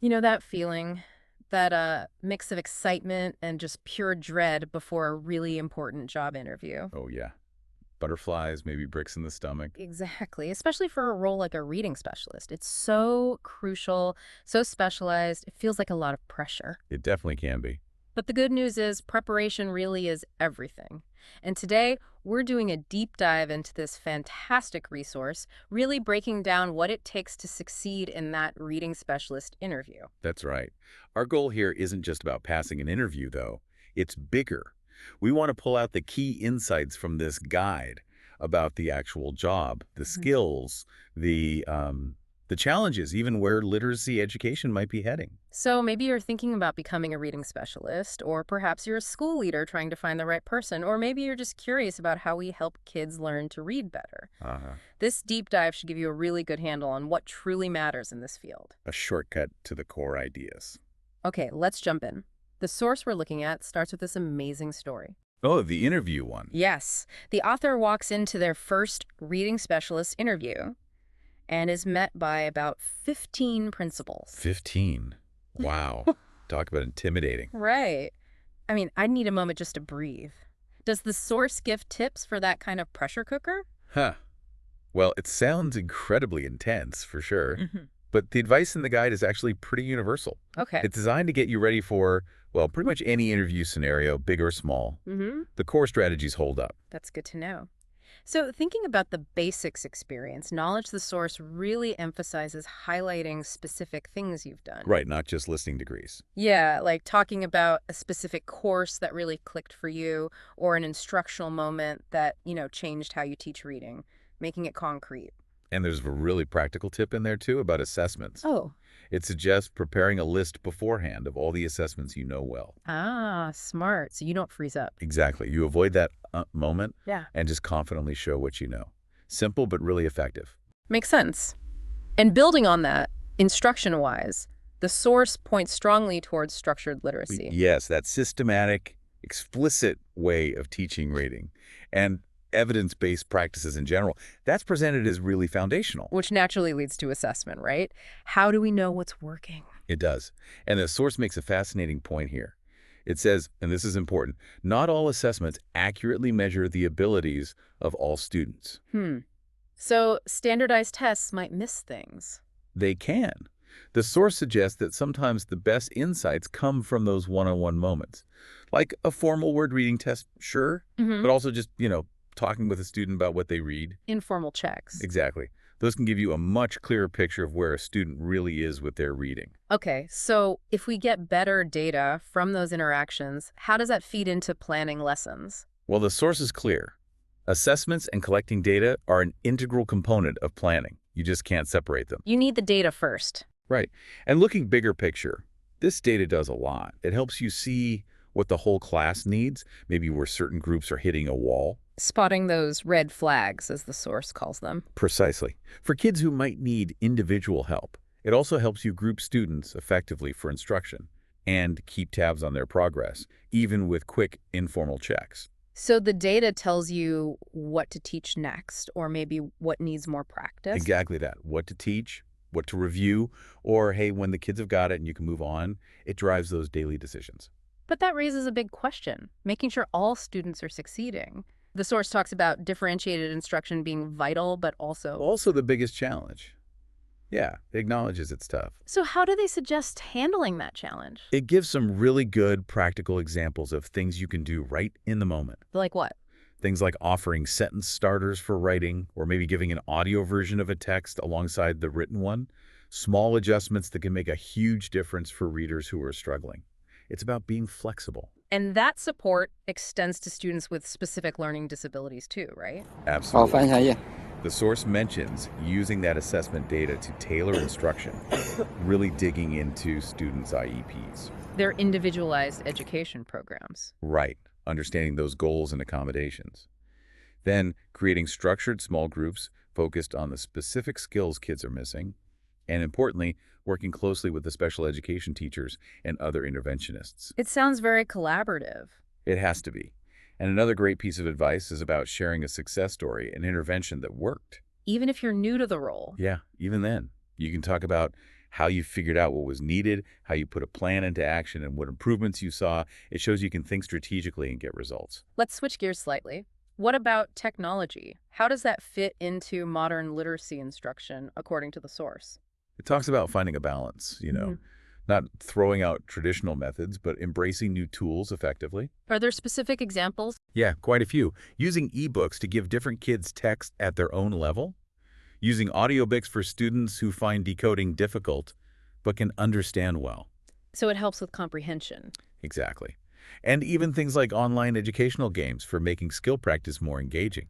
You know that feeling, that mix of excitement and just pure dread before a really important job interview. Oh, yeah. Butterflies, maybe bricks in the stomach. Exactly, especially for a role like a reading specialist. It's so crucial, so specialized, it feels like a lot of pressure. It definitely can be. But the good news is preparation really is everything. And today, we're doing a deep dive into this fantastic resource, really breaking down what it takes to succeed in that reading specialist interview. That's right. Our goal here isn't just about passing an interview, though. It's bigger. We want to pull out the key insights from this guide about the actual job, the Mhm. skills, the challenges, even where literacy education might be heading. So maybe you're thinking about becoming a reading specialist, or perhaps you're a school leader trying to find the right person, or maybe you're just curious about how we help kids learn to read better. Uh, This deep dive should give you a really good handle on what truly matters in this field. a shortcut to the core ideas. Okay, let's jump in. The source we're looking at starts with this amazing story. Oh, the interview one. Yes, the author walks into their first reading specialist interview and is met by about 15 principals. 15. Wow. Talk about intimidating. Right. I mean, I'd need a moment just to breathe. Does the source give tips for that kind of pressure cooker? Huh. Well, it sounds incredibly intense, for sure. Hmm. But the advice in the guide is actually pretty universal. Okay. It's designed to get you ready for, well, pretty much any interview scenario, big or small. Mm-hmm. The core strategies hold up. That's good to know. So, thinking about the basics experience, knowledge the source really emphasizes highlighting specific things you've done. Right, not just listing degrees. Yeah, like talking about a specific course that really clicked for you or an instructional moment that, changed how you teach reading, making it concrete. And there's a really practical tip in there, too, about assessments. Oh, It suggests preparing a list beforehand of all the assessments you know well. smart. So you don't freeze up. Exactly. You avoid that moment Yeah. and just confidently show what you know. Simple, but really effective. Makes sense. And building on that, instruction-wise, the source points strongly towards structured literacy, Yes, that systematic, explicit way of teaching reading and evidence-based practices in general, that's presented as really foundational. which naturally leads to assessment, right? How do we know what's working? It does. And the source makes a fascinating point here. It says, and this is important, not all assessments accurately measure the abilities of all students. So standardized tests might miss things. They can. The source suggests that sometimes the best insights come from those one-on-one moments. Like a formal word reading test, sure, Hmm. but also just, talking with a student about what they read. Informal checks. Exactly. Those can give you a much clearer picture of where a student really is with their reading. Okay, so if we get better data from those interactions, how does that feed into planning lessons? Well, the source is clear. Assessments and collecting data are an integral component of planning. You just can't separate them. You need the data first. Right. And looking bigger picture, this data does a lot. It helps you see what the whole class needs, maybe where certain groups are hitting a wall. Spotting those red flags, as the source calls them. Precisely. For kids who might need individual help, it also helps you group students effectively for instruction and keep tabs on their progress, even with quick, informal checks. So the data tells you what to teach next, or maybe what needs more practice. Exactly that. What to teach, what to review, or hey, when the kids have got it and you can move on, it drives those daily decisions. But that raises a big question, making sure all students are succeeding. The source talks about differentiated instruction being vital, but also... Also the biggest challenge. Yeah, it acknowledges it's tough. So how do they suggest handling that challenge? It gives some really good practical examples of things you can do right in the moment. Like what? Things like offering sentence starters for writing, or maybe giving an audio version of a text alongside the written one. Small adjustments that can make a huge difference for readers who are struggling. It's about being flexible. And that support extends to students with specific learning disabilities too, right? 好，翻 Absolutely. 译一下页。The source mentions using that assessment data to tailor instruction, really digging into students' IEPs. They're individualized education programs. Right, understanding those goals and accommodations. Then creating structured small groups focused on the specific skills kids are missing, and importantly, working closely with the special education teachers and other interventionists. It sounds very collaborative. It has to be. And another great piece of advice is about sharing a success story, an intervention that worked. Even if you're new to the role. Yeah, even then, you can talk about how you figured out what was needed, how you put a plan into action, and what improvements you saw. It shows you can think strategically and get results. Let's switch gears slightly. What about technology? How does that fit into modern literacy instruction according to the source? It talks about finding a balance, Mhm. not throwing out traditional methods, but embracing new tools effectively. Are there specific examples? Yeah, quite a few. Using ebooks to give different kids text at their own level. Using audiobooks for students who find decoding difficult, but can understand well. So it helps with comprehension. Exactly. And even things like online educational games for making skill practice more engaging.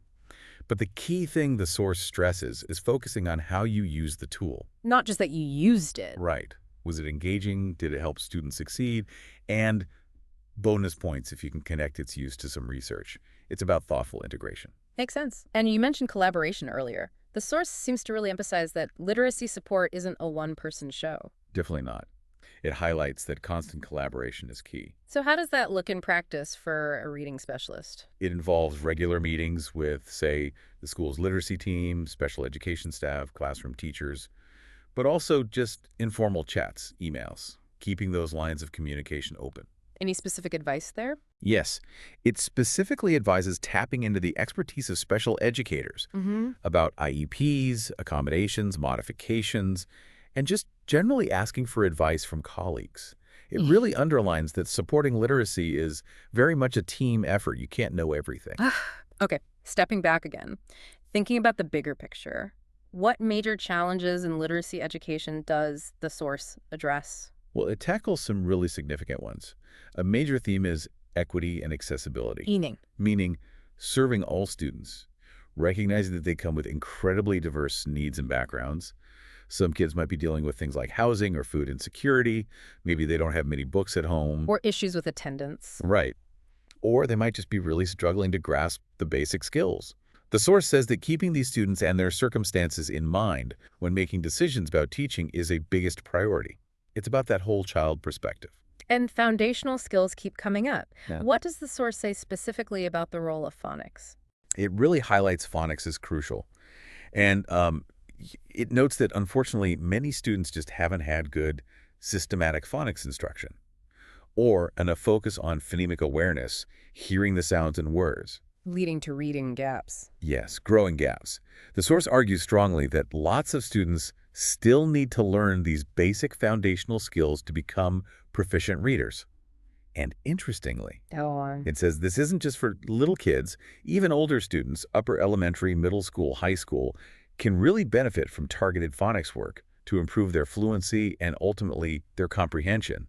But the key thing the source stresses is focusing on how you use the tool. Not just that you used it. Right. Was it engaging? Did it help students succeed? And bonus points if you can connect its use to some research. It's about thoughtful integration. Makes sense. And you mentioned collaboration earlier. The source seems to really emphasize that literacy support isn't a one-person show. Definitely not. It highlights that constant collaboration is key. So how does that look in practice for a reading specialist? It involves regular meetings with, say, the school's literacy team, special education staff, classroom teachers, but also just informal chats, emails, keeping those lines of communication open. Any specific advice there? Yes, it specifically advises tapping into the expertise of special educators Mm-hmm. about IEPs, accommodations, modifications, and just generally asking for advice from colleagues. It really underlines that supporting literacy is very much a team effort. You can't know everything. Okay, stepping back again. Thinking about the bigger picture, what major challenges in literacy education does the source address? Well, it tackles some really significant ones. A major theme is equity and accessibility, Meaning. meaning serving all students, recognizing that they come with incredibly diverse needs and backgrounds. Some kids might be dealing with things like housing or food insecurity. Maybe they don't have many books at home. Or issues with attendance. Right. Or they might just be really struggling to grasp the basic skills. The source says that keeping these students and their circumstances in mind when making decisions about teaching is a biggest priority. It's about that whole child perspective. And foundational skills keep coming up. Yeah. What does the source say specifically about the role of phonics? It really highlights phonics as crucial. And it notes that, unfortunately, many students just haven't had good systematic phonics instruction or a focus on phonemic awareness, hearing the sounds and words. Leading to reading gaps. Yes, growing gaps. The source argues strongly that lots of students still need to learn these basic foundational skills to become proficient readers. And interestingly, Go on. it says this isn't just for little kids. Even older students, upper elementary, middle school, high school, can really benefit from targeted phonics work to improve their fluency and ultimately their comprehension.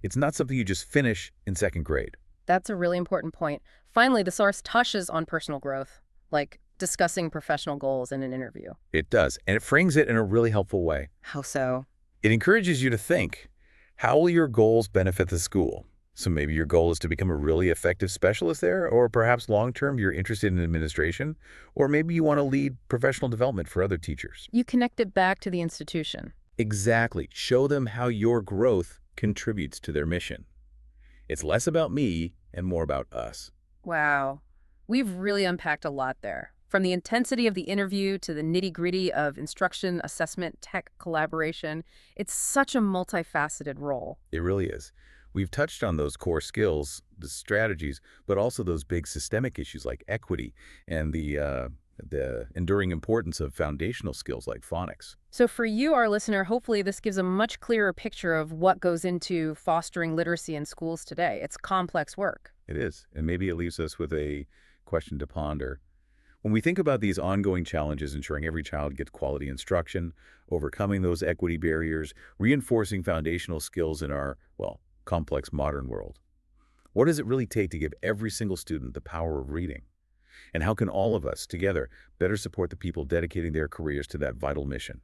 It's not something you just finish in second grade. That's a really important point. Finally, the source touches on personal growth, like discussing professional goals in an interview. It does, and it frames it in a really helpful way. How so? It encourages you to think, how will your goals benefit the school? So maybe your goal is to become a really effective specialist there, or perhaps long-term you're interested in administration, or maybe you want to lead professional development for other teachers. You connect it back to the institution. Exactly. Show them how your growth contributes to their mission. It's less about me and more about us. Wow. We've really unpacked a lot there. From the intensity of the interview to the nitty-gritty of instruction, assessment, tech collaboration, it's such a multifaceted role. It really is. We've touched on those core skills, the strategies, but also those big systemic issues like equity and the enduring importance of foundational skills like phonics. So for you, our listener, hopefully this gives a much clearer picture of what goes into fostering literacy in schools today. It's complex work. It is, and maybe it leaves us with a question to ponder. When we think about these ongoing challenges, ensuring every child gets quality instruction, overcoming those equity barriers, reinforcing foundational skills in our, well, complex modern world, what does it really take to give every single student the power of reading? And how can all of us together better support the people dedicating their careers to that vital mission?